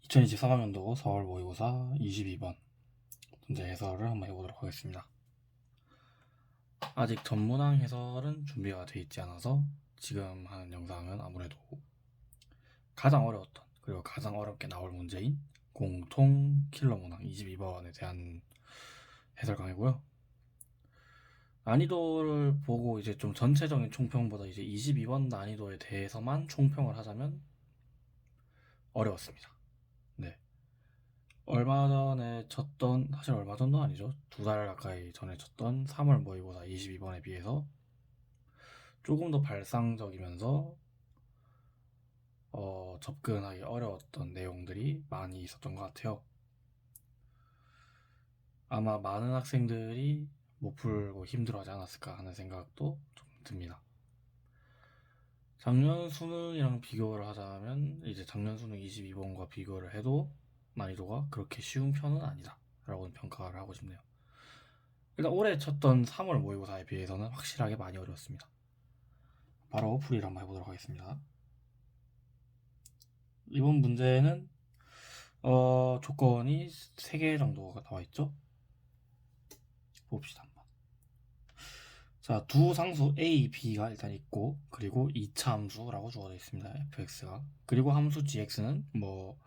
2023학년도 서울 모의고사 22번 문제 해설을 한번 해보도록 하겠습니다. 아직 전문항 해설은 준비가 되어 있지 않아서 지금 하는 영상은 아무래도 가장 어려웠던 그리고 가장 어렵게 나올 문제인 공통 킬러 문항 22번에 대한 해설 강의고요. 난이도를 보고 이제 좀 전체적인 총평보다 이제 22번 난이도에 대해서만 총평을 하자면 어려웠습니다. 네. 얼마 전에 쳤던, 사실 얼마 전도 아니죠. 2달 가까이 전에 쳤던 3월 모의고사 22번에 비해서 조금 더 발상적이면서 접근하기 어려웠던 내용들이 많이 있었던 것 같아요. 아마 많은 학생들이 못 풀고 힘들어하지 않았을까 하는 생각도 좀 듭니다. 작년 수능이랑 비교를 하자면 이제 작년 수능 22번과 비교를 해도 난이도가 그렇게 쉬운 편은 아니다 라고 평가를 하고 싶네요. 일단 올해 쳤던 3월 모의고사에 비해서는 확실하게 많이 어려웠습니다. 바로 풀이를 한번 해보도록 하겠습니다. 이번 문제는 조건이 3개 정도가 나와 있죠. 봅시다 한번. 자, 두 상수 A, B가 일단 있고, 그리고 2차 함수라고 주어져 있습니다. fx가. 그리고 함수 gx는 뭐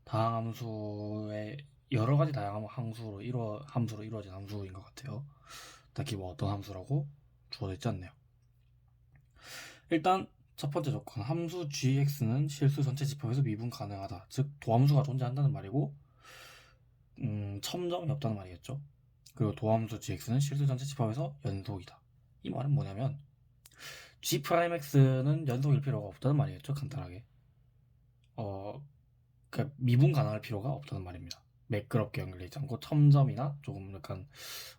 다항함수의 여러 가지 다양한 함수로 이루어진 함수인 것 같아요. 딱히 뭐 어떤 함수라고 주어져 있지 않네요. 일단 첫 번째 조건, 함수 gx는 실수 전체 집합에서 미분 가능하다. 즉 도함수가 존재한다는 말이고 첨점이 없다는 말이겠죠. 그리고 도함수 gx는 실수 전체 집합에서 연속이다. 이 말은 뭐냐면 g'x는 연속일 필요가 없다는 말이겠죠. 간단하게 그러니까 미분 가능할 필요가 없다는 말입니다. 매끄럽게 연결되어 있지 않고 첨점이나 조금 약간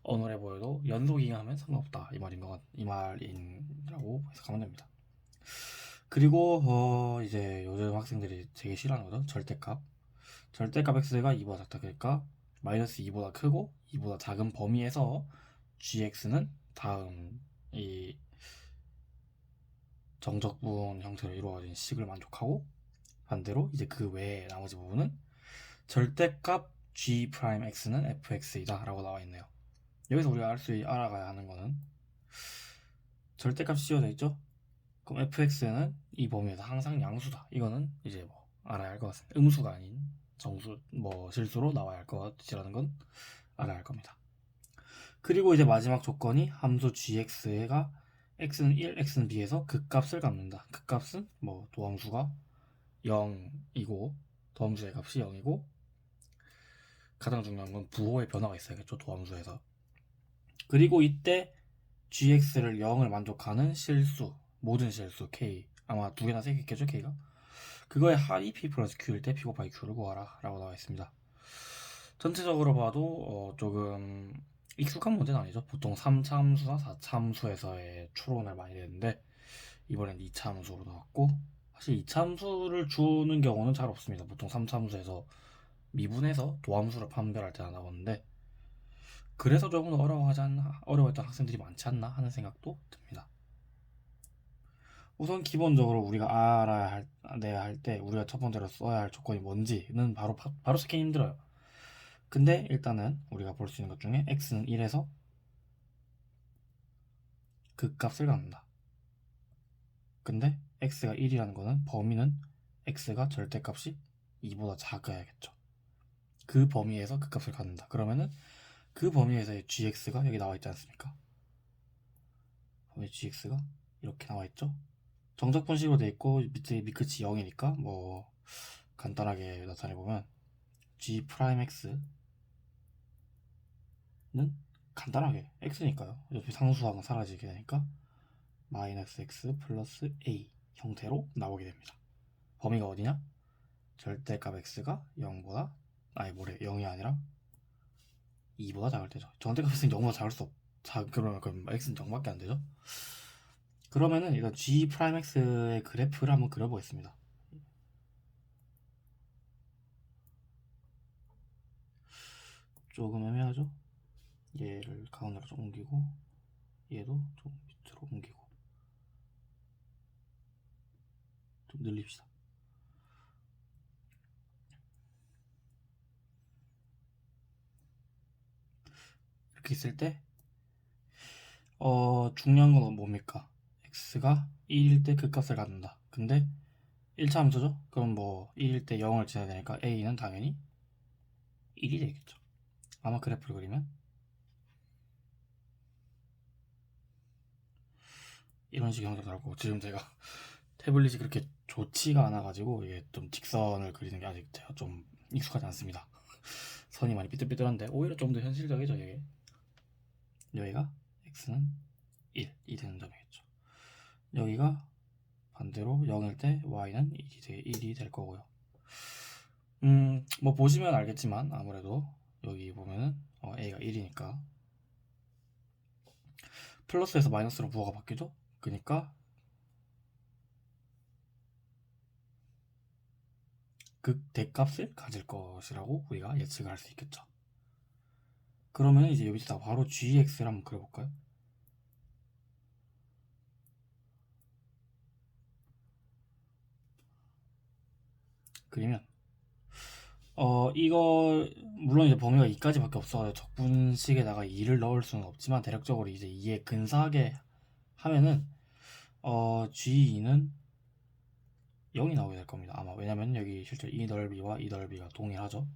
어눌해 보여도 연속이긴 하면 상관없다 이 말이라고 해석하면 됩니다. 그리고 이제 요즘 학생들이 되게 싫어하는 거죠. 절대값 x가 2보다 작다. 그러니까 마이너스 2보다 크고 2보다 작은 범위에서 gx는 다음 이 정적분 형태로 이루어진 식을 만족하고, 반대로 이제 그 외에 나머지 부분은 절대값 g'x는 fx이다 라고 나와 있네요. 여기서 우리가 알아가야 하는 거는 절대값이 씌워져 있죠. 그럼 fx는 이 범위에서 항상 양수다. 이거는 이제 뭐 알아야 할 것 같습니다. 음수가 아닌 정수, 뭐 실수로 나와야 할 것이라는 건 알아야 할 겁니다. 그리고 이제 마지막 조건이 함수 gx가 x는 1, x는 b에서 극값을 갖는다. 극값은 뭐 도함수가 0이고 도함수의 값이 0이고 가장 중요한 건 부호의 변화가 있어야겠죠. 도함수에서. 그리고 이때 gx를 0을 만족하는 실수, 모든 실수 k, 아마 2개나 3개 있겠죠. k가 그거의 합이 p 플러스 q일 때 p 곱하기 q를 구하라 라고 나와 있습니다. 전체적으로 봐도 조금 익숙한 문제는 아니죠. 보통 3차 함수나 4차 함수에서의 추론을 많이 했는데 이번엔 2차 함수로 나왔고, 사실 2차 함수를 주는 경우는 잘 없습니다. 보통 3차 함수에서 미분해서 도함수를 판별할 때나 나오는데, 그래서 조금 더 어려웠던 학생들이 많지 않나 하는 생각도 듭니다. 우선 기본적으로 우리가 내야 할 때 우리가 첫 번째로 써야 할 조건이 뭔지는 바로 찾기 힘들어요. 근데 일단은 우리가 볼 수 있는 것 중에 x는 1에서 극값을 갖는다. 근데 x가 1이라는 거는 범위는 x가 절대값이 2보다 작아야겠죠. 그 범위에서 극값을 갖는다. 그러면은 그 범위에서의 gx가 여기 나와 있지 않습니까? 범위 gx가 이렇게 나와 있죠. 정적 분식으로 돼 있고 밑에 밑끝이 0이니까 뭐 간단하게 나타내 보면 g 프라임 x는 간단하게 x니까요. 옆에 상수항은 사라지게 되니까 마이너스 x 플러스 a 형태로 나오게 됩니다. 범위가 어디냐? 절대값 x가 0보다 0이 아니라 2보다 작을 때죠. 절대값 x는 0보다 작을 수 없. 그러면 x는 0밖에 안 되죠. 그러면은 이거 g 프라임 x의 그래프를 한번 그려보겠습니다. 조금 애매하죠? 얘를 가운데로 좀 옮기고 얘도 좀 밑으로 옮기고 좀 늘립시다. 이렇게 있을 때 중요한 건 뭡니까? x가 1일 때 그 값을 갖는다. 근데 1차 함수죠? 그럼 뭐 1일 때 0을 지나야 되니까 a는 당연히 1이 되겠죠. 아마 그래프를 그리면 이런 식의 형태가 나올 거고, 지금 제가 태블릿이 그렇게 좋지가 않아가지고 이게 좀 직선을 그리는 게 아직 제가 좀 익숙하지 않습니다. 선이 많이 삐뚤삐뚤한데 오히려 좀 더 현실적이죠. 이게 여기가 x는 1이 되는 점이겠죠. 여기가 반대로 0일 때 y는 1이 될 거고요. 뭐 보시면 알겠지만 아무래도 여기 보면은 a가 1이니까 플러스에서 마이너스로 부호가 바뀌죠. 그러니까 극대값을 가질 것이라고 우리가 예측을 할 수 있겠죠. 그러면 이제 여기서 바로 gx를 한번 그려볼까요? 그러면 이거 물론 이제 범위가 2까지밖에 없어서 적분식에다가 2를 넣을 수는 없지만 대략적으로 이제 2에 근사하게 하면은 g2는 0이 나오게 될 겁니다. 아마 왜냐면 여기 실제 이 넓이와 이 넓이가 동일하죠.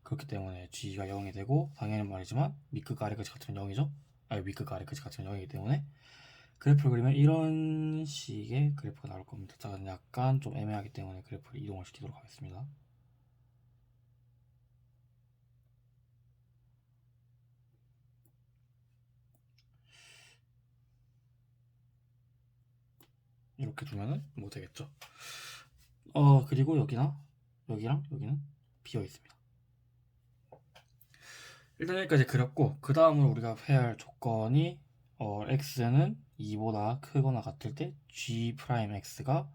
그렇기 때문에 g가 0이 되고, 당연히 말이지만 밑끝 아래끝이 같으면 0이죠. 아니 윗끝 아래끝이 같으면 0이기 때문에 그래프를 그리면 이런 식의 그래프가 나올 겁니다. 자, 약간 좀 애매하기 때문에 그래프를 이동을 시키도록 하겠습니다. 이렇게 두면은 뭐 되겠죠. 그리고 여기랑 여기는 비어 있습니다. 일단 여기까지 그렸고, 그 다음으로 우리가 해야 할 조건이 x는 2보다 크거나 같을 때 g'x가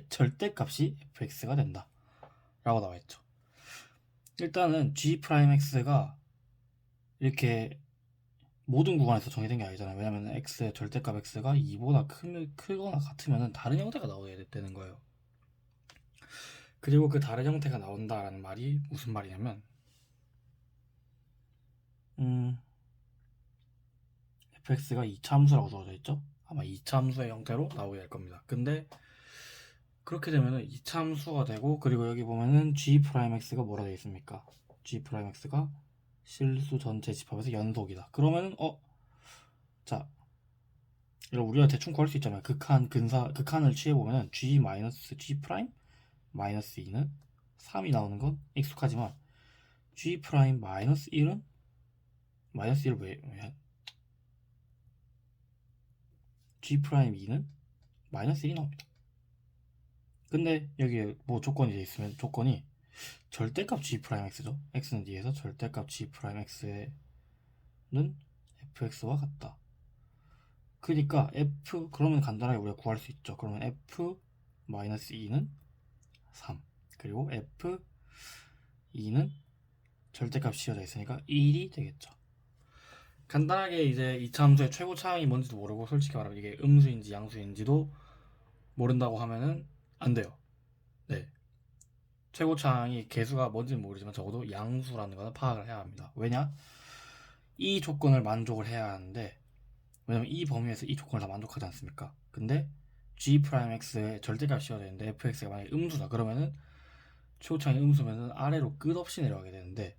절대값이 fx가 된다 라고 나와있죠. 일단은 g'x가 이렇게 모든 구간에서 정의된 게 아니잖아요. 왜냐면 x의 절대값 x가 2보다 크거나 같으면 다른 형태가 나와야 되는 거예요. 그리고 그 다른 형태가 나온다라는 말이 무슨 말이냐면 fx가 2차 함수라고 주어져 있죠. 아마 2차 함수의 형태로 나오게 될 겁니다. 근데 그렇게 되면은 2차 함수가 되고, 그리고 여기 보면은 g'x가 뭐라 되어 있습니까? g'x가 실수 전체 집합에서 연속이다. 그러면은 자, 이거 우리가 대충 구할 수 있잖아요. 극한을 취해 보면은 g g 프라임 마이너스 2는 3이 나오는 건 익숙하지만 g 프라임 마이너스 1은 마이너스 1을 왜 g 프라임 2는 마이너스 1이 나옵니다. 근데 여기에 뭐 조건이 되어 있으면 조건이 절대값 g 프라임 x죠. x는 뒤에서 절대값 g 프라임 x는 fx와 같다. 그러니까 그러면 간단하게 우리가 구할 수 있죠. 그러면 f 마이너스 2는 3, 그리고 f2는 절대값 씌워져 있으니까 1이 되겠죠. 간단하게 이제 2차 함수의 최고 차항이 뭔지도 모르고, 솔직히 말하면 이게 음수인지 양수인지도 모른다고 하면은 안 돼요. 네. 최고 차항이 개수가 뭔지는 모르지만 적어도 양수라는 거는 파악을 해야 합니다. 왜냐? 이 조건을 만족을 해야 하는데, 왜냐면 이 범위에서 이 조건을 다 만족하지 않습니까? 근데 g'x의 절대값이 씌워져 있는데 fx가 만약에 음수다 그러면은 최고차항이 음수면은 아래로 끝없이 내려가게 되는데,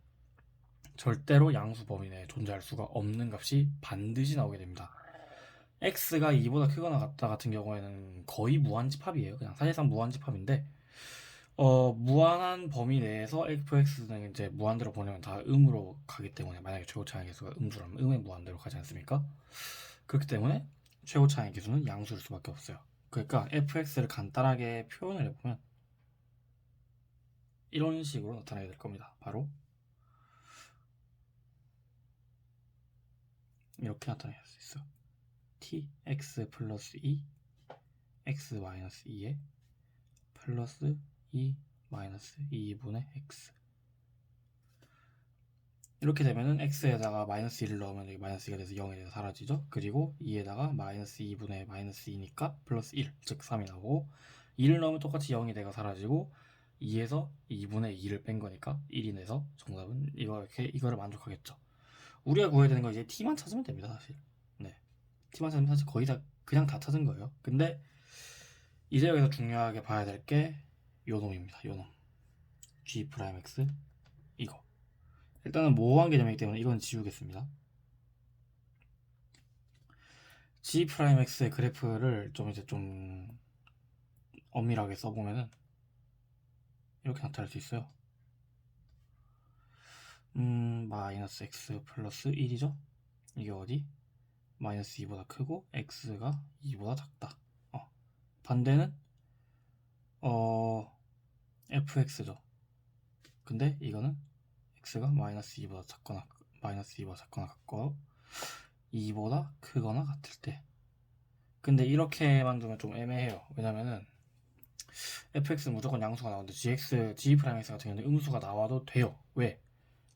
절대로 양수 범위 내에 존재할 수가 없는 값이 반드시 나오게 됩니다. x가 2보다 크거나 같다 같은 경우에는 거의 무한집합이에요. 그냥 사실상 무한집합인데, 무한한 범위 내에서 fx는 이제 무한대로 보내면 다 음으로 가기 때문에, 만약에 최고차항의 개수가 음수라면 음의 무한대로 가지 않습니까? 그렇기 때문에 최고차항의 개수는 양수일 수밖에 없어요. 그러니까 fx를 간단하게 표현을 해보면 이런 식으로 나타나게 될 겁니다. 바로 이렇게 나타낼 수 있어요. tx 플러스 2 x 마이너스 2에 플러스 2 마이너스 2분의 x. 이렇게 되면은 x에다가 마이너스 1을 넣으면 여기 마이너스 2가 돼서 0이 돼서 사라지죠. 그리고 2에다가 마이너스 2분의 마이너스 2니까 플러스 1, 즉 3이 나오고, 2를 넣으면 똑같이 0이 돼가 사라지고, 2에서 2분의 2를 뺀 거니까 1이 돼서 정답은 이거를 만족하겠죠. 우리가 구해야 되는 건 이제 t만 찾으면 됩니다, 사실. 네, t만 찾으면 사실 거의 다 그냥 다 찾은 거예요. 근데 이제 여기서 중요하게 봐야 될 게 요 놈입니다. 요 놈. g 프라임 x 이거. 일단은 모호한 개념이기 때문에 이건 지우겠습니다. g 프라임 x의 그래프를 좀 이제 좀 엄밀하게 써보면은 이렇게 나타날 수 있어요. 마이너스 x 플러스 1이죠. 이게 어디? 마이너스 2보다 크고 x가 2보다 작다. 반대는 fx죠. 근데 이거는 x가 마이너스 2보다 작거나 마이너스 2보다 작거나 같고 2보다 크거나 같을 때. 근데 이렇게 만들면 좀 애매해요. 왜냐면은 fx는 무조건 양수가 나오는데 g 프라임 x 같은 경우는 음수가 나와도 돼요. 왜?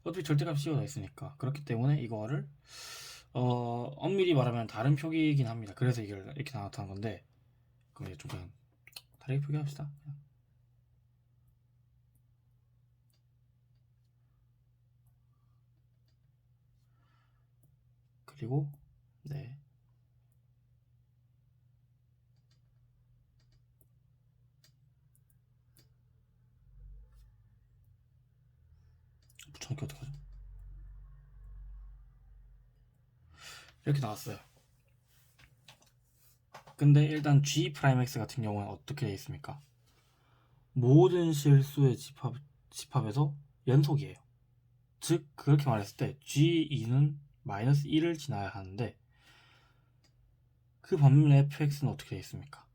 어차피 절대값 씌워져 있으니까. 그렇기 때문에 이거를 엄밀히 말하면 다른 표기이긴 합니다. 그래서 이걸 이렇게 나타난 건데, 그럼 이제 좀 그냥 다르게 표기합시다. 그리고 네, 붙여넣기 어떡하죠? 이렇게 나왔어요. 근데 일단 g 프라임 x 같은 경우는 어떻게 되어 있습니까? 모든 실수의 집합에서 연속이에요. 즉 그렇게 말했을 때 g2는 마이너스 1을 지나야 하는데, 그 반면에 fx는 어떻게 되어 있습니까?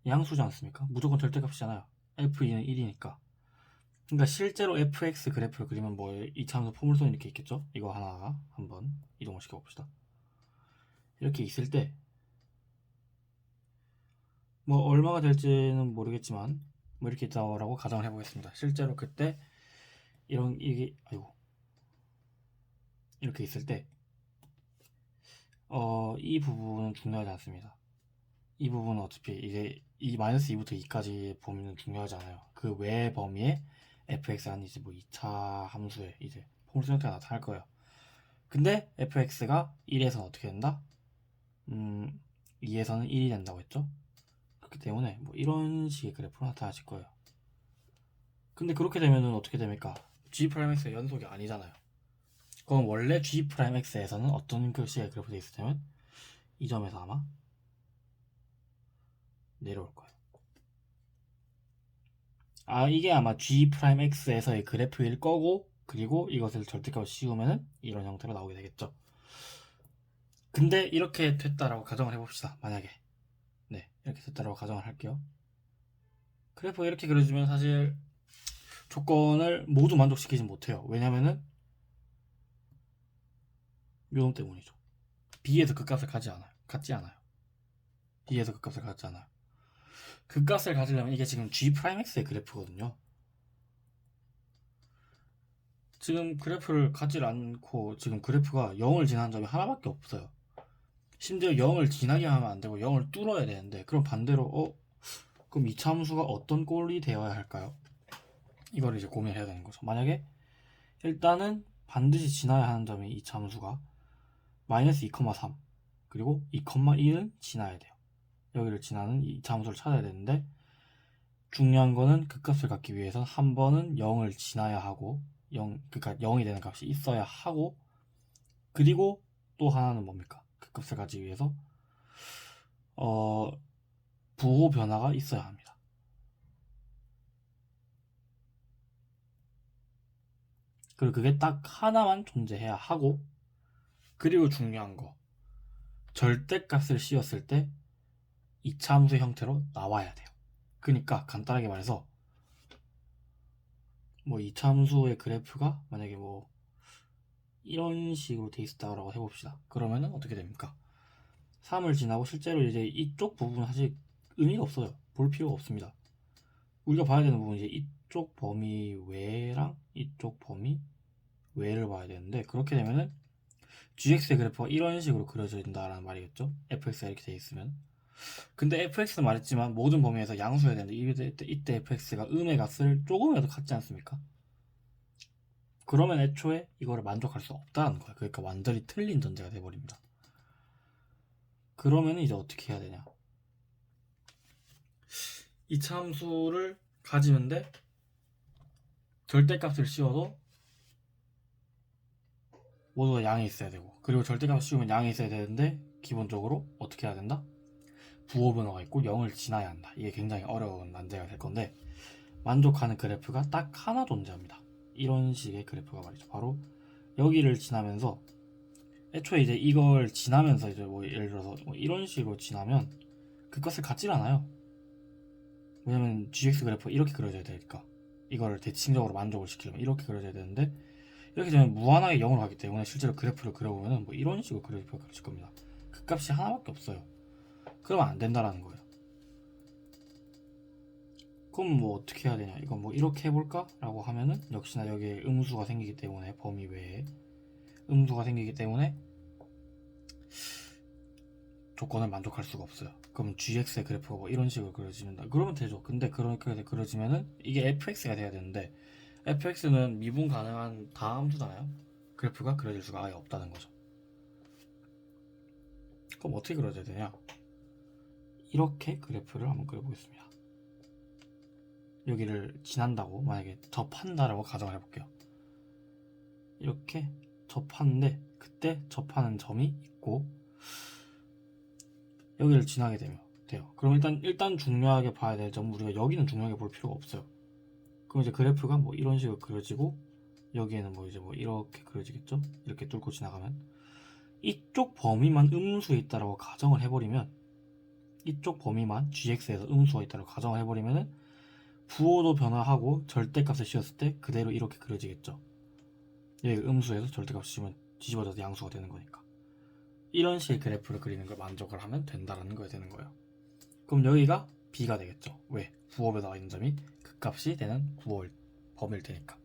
양수지 않습니까? 무조건 절대값이잖아요. f2는 1이니까. 그러니까 실제로 fx 그래프를 그리면 뭐 이차함수 포물선이 이렇게 있겠죠? 이거 하나 한번 이동을 시켜봅시다. 이렇게 있을 때 뭐 얼마가 될지는 모르겠지만 뭐 이렇게 있다고 가정을 해보겠습니다. 실제로 그때 이게 아이고 이렇게 있을 때 이 부분은 중요하지 않습니다. 이 부분은 어차피 이제 이 마이너스 2부터 2까지 범위는 중요하지 않아요. 그 외의 범위에 fx가 아니지 뭐 2차 함수에 이제 포물선 형태가 나타날 거예요. 근데 fx가 1에서는 어떻게 된다? 2에서는 1이 된다고 했죠. 그렇기 때문에 뭐 이런 식의 그래프가 나타나실 거예요. 근데 그렇게 되면은 어떻게 됩니까? G'X의 연속이 아니잖아요. 그럼 원래 G'X에서는 어떤 식의 그래프 되어 있었냐면 이 점에서 아마 내려올 거예요. 이게 아마 G'X에서의 그래프일 거고, 그리고 이것을 절대값으로 씌우면은 이런 형태로 나오게 되겠죠. 근데 이렇게 됐다라고 가정을 해봅시다. 만약에 네, 이렇게 됐다라고 가정을 할게요. 그래프가 이렇게 그려지면 사실 조건을 모두 만족시키지 못해요. 왜냐면은 요놈 때문이죠. B에서 그 값을 갖지 않아요. B에서 그 값을 갖지 않아요. 그 값을 가지려면 이게 지금 G'X의 그래프거든요. 지금 그래프를 가지 않고 지금 그래프가 0을 지나는 점이 하나밖에 없어요. 심지어 0을 지나게 하면 안 되고 0을 뚫어야 되는데, 그럼 반대로 그럼 이차 함수가 어떤 꼴이 되어야 할까요? 이걸 이제 고민해야 되는 거죠. 만약에 일단은 반드시 지나야 하는 점이 이차 함수가 마이너스 2,3 그리고 2,1은 지나야 돼요. 여기를 지나는 이차 함수를 찾아야 되는데, 중요한 거는 그 값을 갖기 위해선 한 번은 0을 지나야 하고 그러니까 0이 되는 값이 있어야 하고, 그리고 또 하나는 뭡니까? 그 값을 가지기 위해서 부호 변화가 있어야 합니다. 그리고 그게 딱 하나만 존재해야 하고, 그리고 중요한 거, 절대값을 씌웠을 때 이차함수 형태로 나와야 돼요. 그러니까 간단하게 말해서 뭐 이차함수의 그래프가 만약에 뭐 이런 식으로 돼 있었다고 해봅시다. 그러면은 어떻게 됩니까? 3을 지나고 실제로 이제 이쪽 부분은 사실 의미가 없어요. 볼 필요가 없습니다. 우리가 봐야 되는 부분은 이제 이쪽 범위 외랑 이쪽 범위 외를 봐야 되는데, 그렇게 되면은 gx의 그래프가 이런 식으로 그려진다라는 말이겠죠. fx가 이렇게 돼 있으면. 근데 fx는 말했지만 모든 범위에서 양수여야 되는데, 이때 fx가 음의 값을 조금이라도 갖지 않습니까? 그러면 애초에 이거를 만족할 수 없다는 거예요. 그러니까 완전히 틀린 전제가 돼버립니다. 그러면 이제 어떻게 해야 되냐? 이차함수를 가지는데 절대값을 씌워도 모두 다 양이 있어야 되고, 그리고 절대값을 씌우면 양이 있어야 되는데 기본적으로 어떻게 해야 된다? 부호 변화가 있고 0을 지나야 한다. 이게 굉장히 어려운 난제가 될 건데, 만족하는 그래프가 딱 하나 존재합니다. 이런 식의 그래프가 말이죠. 바로 여기를 지나면서, 애초에 이제 이걸 지나면서 이제 뭐 예를 들어서 뭐 이런 식으로 지나면 그 값을 갖질 않아요. 왜냐면 gx 그래프가 이렇게 그려져야 되니까, 이거를 대칭적으로 만족을 시키려면 이렇게 그려져야 되는데, 이렇게 되면 무한하게 0으로 가기 때문에 실제로 그래프를 그려보면 뭐 이런 식으로 그려질 겁니다. 그 값이 하나밖에 없어요. 그러면 안 된다라는 거예요. 그럼 뭐 어떻게 해야 되냐? 이건 뭐 이렇게 해볼까? 라고 하면은 역시나 여기에 음수가 생기기 때문에, 범위 외에 음수가 생기기 때문에 조건을 만족할 수가 없어요. 그럼 gx의 그래프가 뭐 이런 식으로 그려지는다. 그러면 되죠. 근데 그렇게 그려지면은 이게 fx가 돼야 되는데, fx는 미분 가능한 다함수잖아요. 그래프가 그려질 수가 아예 없다는 거죠. 그럼 어떻게 그려져야 되냐? 이렇게 그래프를 한번 그려보겠습니다. 여기를 지난다고 만약에 접한다라고 가정을 해볼게요. 이렇게 접하는데, 그때 접하는 점이 있고 여기를 지나게 되면 돼요. 그럼 일단 중요하게 봐야 될 점은, 우리가 여기는 중요하게 볼 필요가 없어요. 그럼 이제 그래프가 뭐 이런 식으로 그려지고, 여기에는 뭐 이제 뭐 이렇게 그려지겠죠? 이렇게 뚫고 지나가면 이쪽 범위만 음수에 있다라고 가정을 해버리면, 이쪽 범위만 gx에서 음수가 있다고 가정을 해버리면은 부호도 변화하고 절대값을 씌웠을 때 그대로 이렇게 그려지겠죠. 여기 음수에서 절대값을 씌우면 뒤집어져서 양수가 되는 거니까. 이런 식의 그래프를 그리는 걸 만족을 하면 된다라는 거에 되는 거예요. 그럼 여기가 b가 되겠죠. 왜? 부호에 나와 있는 점이 그 값이 되는 부호 범위일 테니까.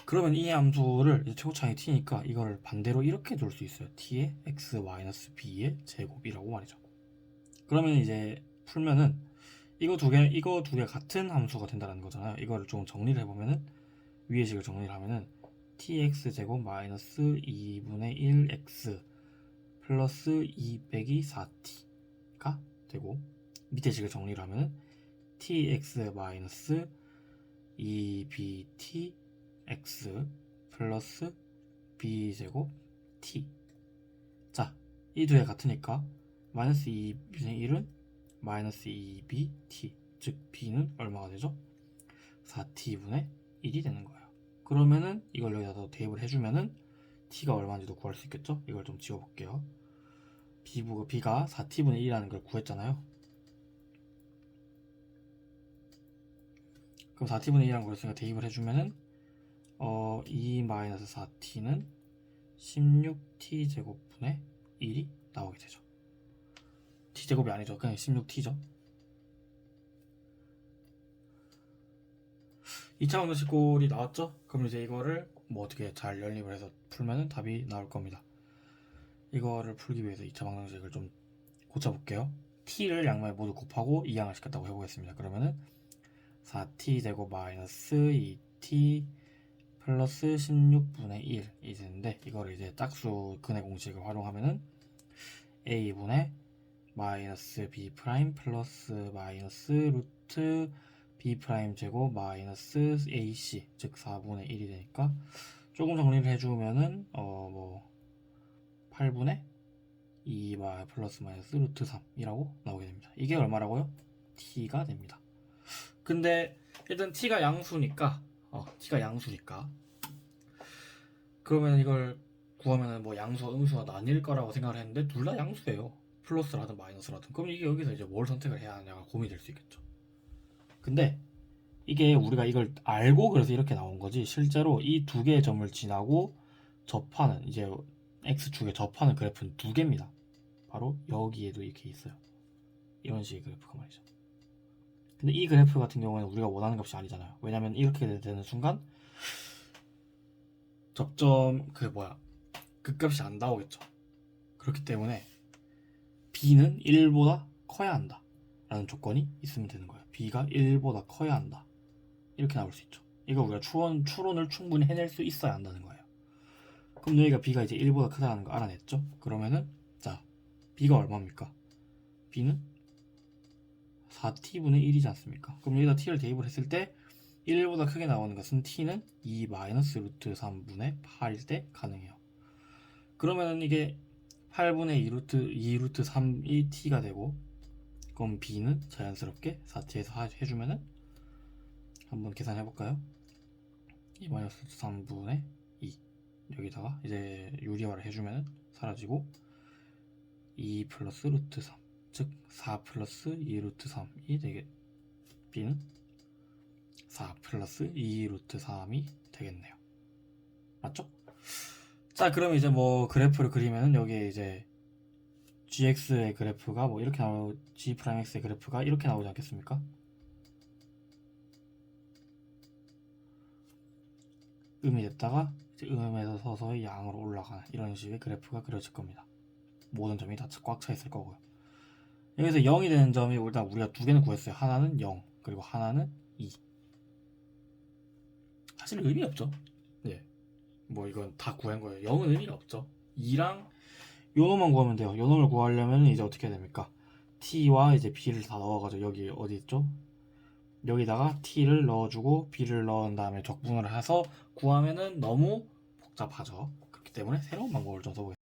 그러면 이 함수를 이제 최고차항이 t니까 이거를 반대로 이렇게 둘 수 있어요. t의 x-b의 제곱이라고 말이죠. 그러면 이제 풀면은 이거 두 개 같은 함수가 된다는 거잖아요. 이거를 좀 정리를 해보면은, 위의 식을 정리를 하면은 tx제곱 마이너스 2분의 1x 플러스 2 빼기 4t가 되고, 밑에 식을 정리를 하면은 tx 마이너스 2bt x 플러스 b제곱 t. 자, 이 두 개 같으니까 마이너스 2분의 1은 마이너스 2bt, 즉 b는 얼마가 되죠? 4t분의 1이 되는 거예요. 그러면은 이걸 여기다 대입을 해주면은 t가 얼마인지도 구할 수 있겠죠? 이걸 좀 지워볼게요. b가 4t분의 1이라는 걸 구했잖아요. 그럼 4t분의 1이라는 걸 쓰니까 대입을 해주면은 2-4t는 16t제곱분의 1이 나오게 되죠. t제곱이 아니죠. 그냥 16t죠. 2차 방정식꼴이 나왔죠? 그럼 이제 이거를 뭐 어떻게 잘 연립을 해서 풀면은 답이 나올 겁니다. 이거를 풀기 위해서 2차 방정식을 좀 고쳐볼게요. t를 양면에 모두 곱하고 2양을 시켰다고 해보겠습니다. 그러면은 4t제곱 마이너스 2t 플러스 16분의 1이 되는데, 이거를 이제 짝수 근의 공식을 활용하면은 a분의 마이너스 b 프라임 플러스 마이너스 루트 b 프라임 제곱 마이너스 ac, 즉 4분의 1이 되니까, 조금 정리를 해주면은 뭐 8분의 2 플러스 마이너스 루트 3이라고 나오게 됩니다. 이게 얼마라고요? t가 됩니다. 근데 일단 t가 양수니까 그러면 이걸 구하면은 뭐 양수와 음수가 나뉠 거라고 생각을 했는데, 둘 다 양수예요. 플러스라든 마이너스라든. 그럼 이게 여기서 이제 뭘 선택을 해야 하냐가 고민이 될 수 있겠죠. 근데 이게 우리가 이걸 알고 그래서 이렇게 나온 거지, 실제로 이 두 개의 점을 지나고 접하는, 이제 x축에 접하는 그래프는 두 개입니다. 바로 여기에도 이렇게 있어요. 이런 식의 그래프가 말이죠. 근데 이 그래프 같은 경우에는 우리가 원하는 값이 아니잖아요. 왜냐면 이렇게 되는 순간 접점 그 값이 안 나오겠죠. 그렇기 때문에 b는 1보다 커야 한다 라는 조건이 있으면 되는 거예요. b가 1보다 커야 한다, 이렇게 나올 수 있죠. 이거 우리가 추론을 충분히 해낼 수 있어야 한다는 거예요. 그럼 여기가 b가 이제 1보다 크다는 거 알아냈죠? 그러면은 자 b가 얼마입니까? b는 4t분의 1이지 않습니까? 그럼 여기다 t를 대입을 했을 때 1보다 크게 나오는 것은 t는 2 마이너스 루트 3분의 8일 때 가능해요. 그러면은 이게 8분의 2 루트 3이 t가 되고, 그럼 b는 자연스럽게 4t에서 해주면은 한번 계산해 볼까요? 2 마이너스 루트 3분의 2 여기다가 이제 유리화를 해주면은 사라지고 2 플러스 루트 3, 즉 4 플러스 2 루트 3이 되게 b는 4 플러스 2 루트 3이 되겠네요. 맞죠? 자, 그럼 이제 뭐 그래프를 그리면은 여기에 이제 gx의 그래프가 뭐 이렇게 g'x의 그래프가 이렇게 나오지 않겠습니까? 음이 됐다가 이제 음에서 서서히 양으로 올라가는 이런 식의 그래프가 그려질 겁니다. 모든 점이 다 꽉 차 있을 거고요. 여기서 0이 되는 점이 일단 우리가 두 개는 구했어요. 하나는 0, 그리고 하나는 2. 사실 의미 없죠. 예. 뭐 이건 다 구한 거예요. 0은 의미가 없죠. 2랑 요 놈만 구하면 돼요. 요 놈을 구하려면 이제 어떻게 해야 됩니까? t와 이제 b를 다 넣어가지고 여기 어디 있죠? 여기다가 t를 넣어주고 b를 넣은 다음에 적분을 해서 구하면은 너무 복잡하죠. 그렇기 때문에 새로운 방법을 좀 써보겠습니다.